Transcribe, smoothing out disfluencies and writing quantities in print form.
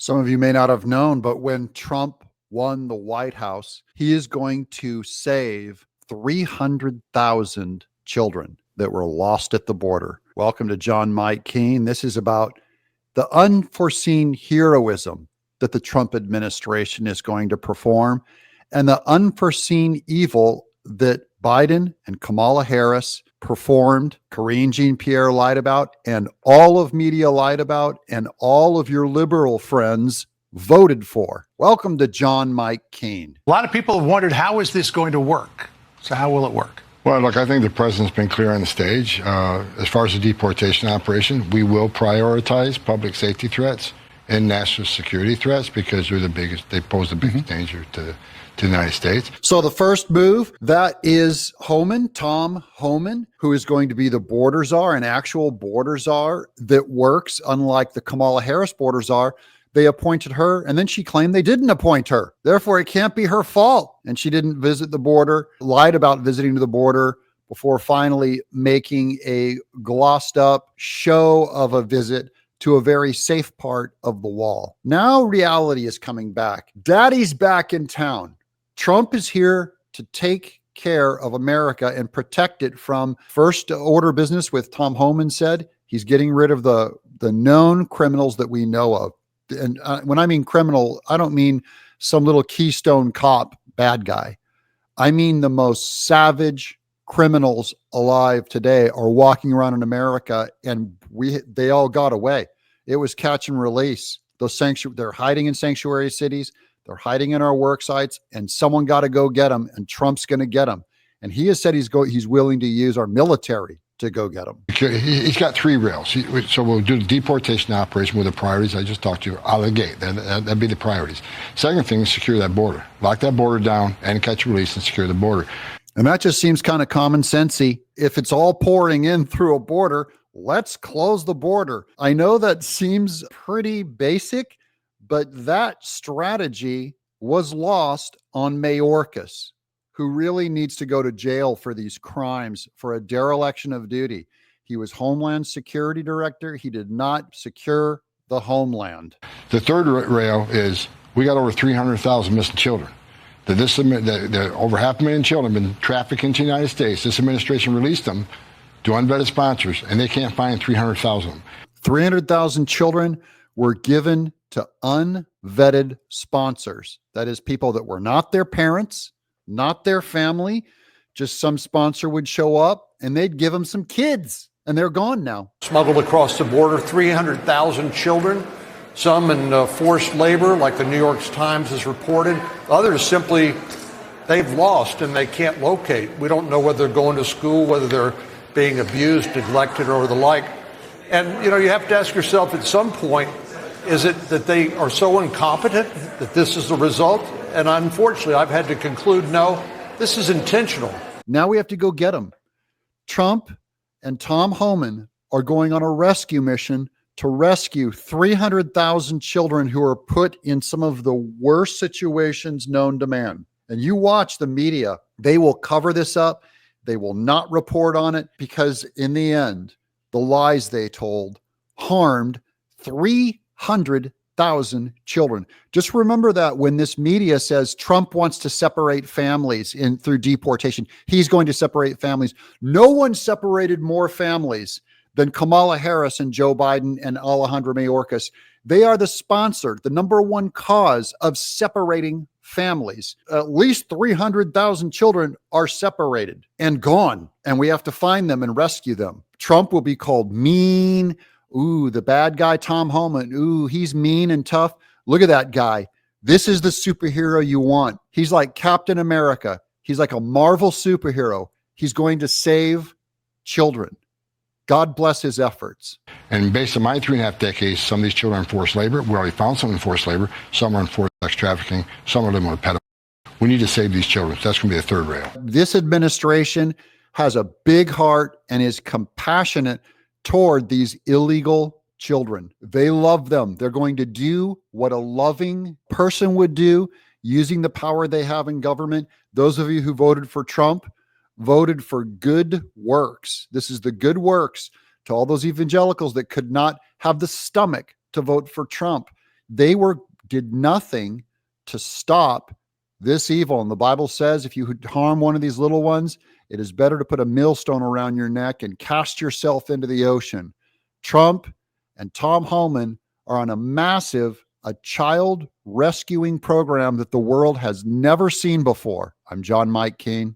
Some of you may not have known, but when Trump won the White House, he is going to save 300,000 children that were lost at the border. Welcome to John Mike Keene. This is about the unforeseen heroism that the Trump administration is going to perform and the unforeseen evil that Biden and Kamala Harris performed, Karine Jean-Pierre lied about, and all of media lied about, and all of your liberal friends voted for. Welcome to John Mike Keene. A lot of people have wondered, how is this going to work? So how will it work? Well, look, I think the president's been clear on the stage. As far as the deportation operation, we will prioritize public safety threats and national security threats because they pose the biggest danger to the United States. So the first move, that is Tom Homan, who is going to be the border czar, an actual border czar that works, unlike the Kamala Harris border czar. They appointed her, and then she claimed they didn't appoint her. Therefore, it can't be her fault. And she didn't visit the border, lied about visiting the border before finally making a glossed up show of a visit to a very safe part of the wall. Now reality is coming back. Daddy's back in town. Trump is here to take care of America and protect it from first order business with Tom Homan said. He's getting rid of the known criminals that we know of. And when I mean criminal, I don't mean some little Keystone Cop bad guy. I mean the most savage criminals alive today are walking around in America, and they all got away. It was catch and release. They're hiding in sanctuary cities. They're hiding in our work sites, and someone got to go get them, and Trump's going to get them. And he has said he's willing to use our military to go get them. He's got three rails. So we'll do the deportation operation with the priorities I just talked to you out of the gate. That'd be the priorities. Second thing is secure that border. Lock that border down and catch and release and secure the border. And that just seems kind of common sensey. If it's all pouring in through a border, let's close the border. I know that seems pretty basic, but that strategy was lost on Mayorkas, who really needs to go to jail for these crimes for a dereliction of duty. He was Homeland Security Director. He did not secure the homeland. The third rail is we got over 300,000 missing children. Over 500,000 children have been trafficked into the United States. This administration released them to unvetted sponsors, and they can't find 300,000 of them. 300,000 children were given to unvetted sponsors. That is, people that were not their parents, not their family. Just some sponsor would show up and they'd give them some kids, and they're gone now. Smuggled across the border, 300,000 children, some in forced labor, like the New York Times has reported. Others simply, they've lost and they can't locate. We don't know whether they're going to school, whether they're being abused, neglected, or the like. And, you have to ask yourself at some point, is it that they are so incompetent that this is the result? And unfortunately, I've had to conclude, no, this is intentional. Now we have to go get them. Trump and Tom Homan are going on a rescue mission to rescue 300,000 children who are put in some of the worst situations known to man. And you watch the media, they will cover this up. They will not report on it because in the end, the lies they told harmed 300,000 children. Just remember that when this media says Trump wants to separate families through deportation, he's going to separate families. No one separated more families than Kamala Harris and Joe Biden and Alejandro Mayorkas. They are the sponsor, the number one cause of separating families. At least 300,000 children are separated and gone, and we have to find them and rescue them. Trump will be called mean. Ooh, the bad guy, Tom Homan. Ooh, he's mean and tough. Look at that guy. This is the superhero you want. He's like Captain America. He's like a Marvel superhero. He's going to save children. God bless his efforts. And based on my 3.5 decades, some of these children are in forced labor. We already found some in forced labor. Some are in forced sex trafficking. Some are living with pedophiles. We need to save these children. That's going to be the third rail. This administration has a big heart and is compassionate toward these illegal children. They love them. They're going to do what a loving person would do using the power they have in government. Those of you who voted for Trump voted for good works. This is the good works to all those evangelicals that could not have the stomach to vote for Trump. They did nothing to stop this evil. And the Bible says if you harm one of these little ones, it is better to put a millstone around your neck and cast yourself into the ocean. Trump and Tom Homan are on a child rescuing program that the world has never seen before. I'm John Mike Keane.